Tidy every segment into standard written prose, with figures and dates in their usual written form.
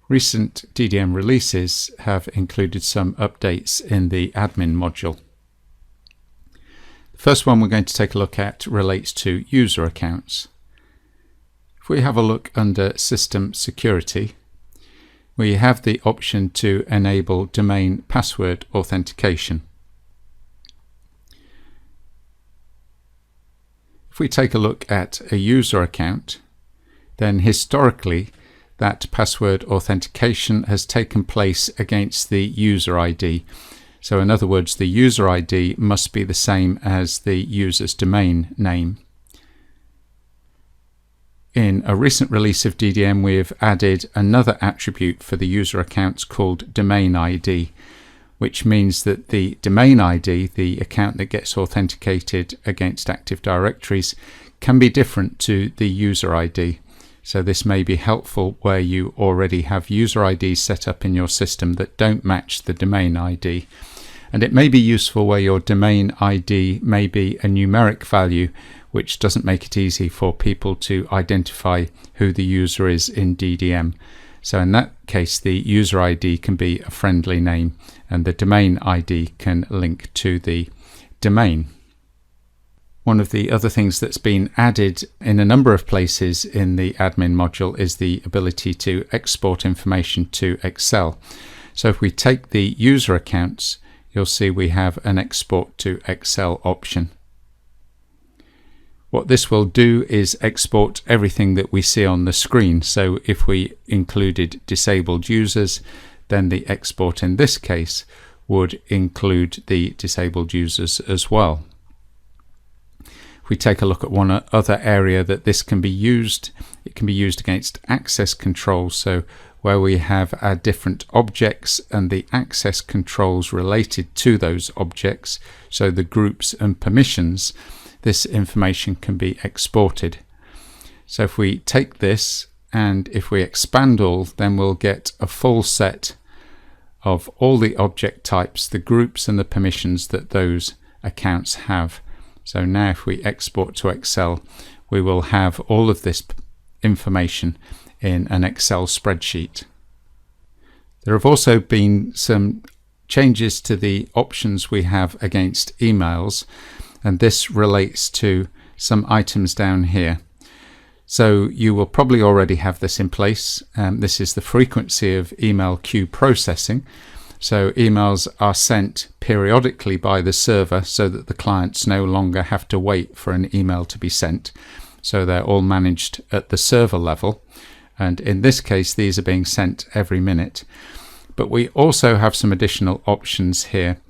Recent DDM releases have included some updates in the admin module. The first one we're going to take a look at relates to user accounts. If we have a look under System Security, we have the option to enable domain password authentication. If we take a look at a user account, then historically that password authentication has taken place against the user ID. So in other words, the user ID must be the same as the user's domain name. In a recent release of DDM, we have added another attribute for the user accounts called domain ID, which means that the domain ID, the account that gets authenticated against Active Directories, can be different to the user ID. So this may be helpful where you already have user IDs set up in your system that don't match the domain ID. And it may be useful where your domain ID may be a numeric value, which doesn't make it easy for people to identify who the user is in DDM. So in that case, the user ID can be a friendly name and the domain ID can link to the domain. One of the other things that's been added in a number of places in the admin module is the ability to export information to Excel. So if we take the user accounts, you'll see we have an export to Excel option. What this will do is export everything that we see on the screen. So if we included disabled users, then the export in this case would include the disabled users as well. If we take a look at one other area that this can be used, it can be used against access controls. So where we have our different objects and the access controls related to those objects, so the groups and permissions, this information can be exported. So if we take this and if we expand all, then we'll get a full set of all the object types, the groups and the permissions that those accounts have. So now if we export to Excel, we will have all of this information in an Excel spreadsheet. There have also been some changes to the options we have against emails, and this relates to some items down here. So you will probably already have this in place. This is the frequency of email queue processing. So emails are sent periodically by the server so that the clients no longer have to wait for an email to be sent. So they're all managed at the server level. And in this case, these are being sent every minute. But we also have some additional options here.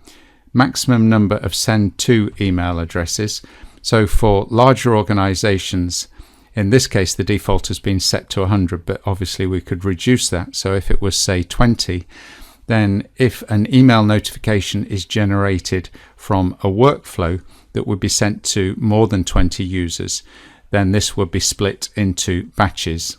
Maximum number of send to email addresses. So for larger organizations, in this case, the default has been set to 100, but obviously we could reduce that. So if it was, say, 20, then if an email notification is generated from a workflow that would be sent to more than 20 users, then this would be split into batches.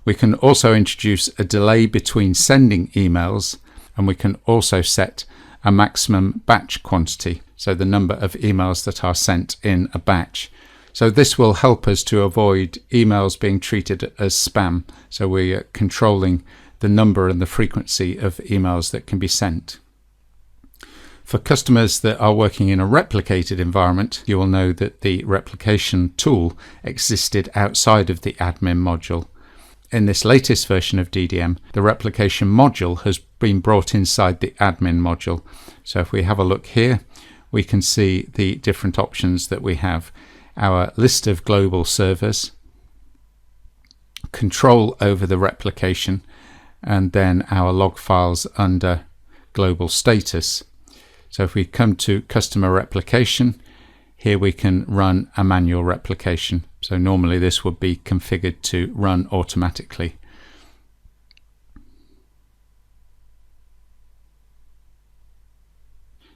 We can also introduce a delay between sending emails, and we can also set a maximum batch quantity, so the number of emails that are sent in a batch. So this will help us to avoid emails being treated as spam. So we are controlling the number and the frequency of emails that can be sent. For customers that are working in a replicated environment, you will know that the replication tool existed outside of the admin module. In this latest version of DDM, the replication module has been brought inside the admin module. So if we have a look here, we can see the different options that we have. Our list of global servers, control over the replication, and then our log files under global status. So if we come to customer replication, here we can run a manual replication. So normally this would be configured to run automatically.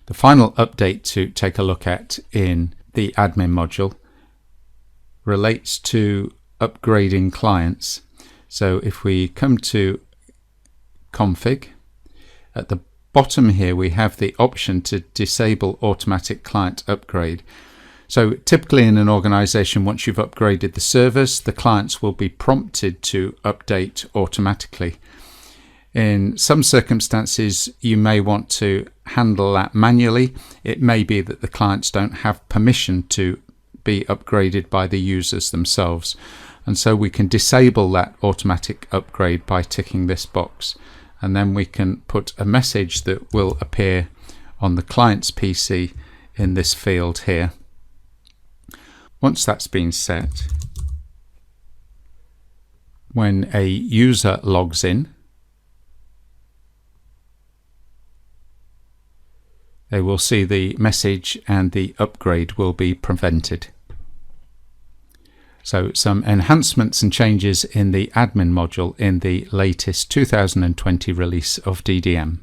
The final update to take a look at in the admin module relates to upgrading clients. So if we come to config, at the bottom here we have the option to disable automatic client upgrade. So typically in an organization, once you've upgraded the servers, the clients will be prompted to update automatically. In some circumstances, you may want to handle that manually. It may be that the clients don't have permission to be upgraded by the users themselves. And so we can disable that automatic upgrade by ticking this box. And then we can put a message that will appear on the client's PC in this field here. Once that's been set, when a user logs in, they will see the message and the upgrade will be prevented. So some enhancements and changes in the admin module in the latest 2020 release of DDM.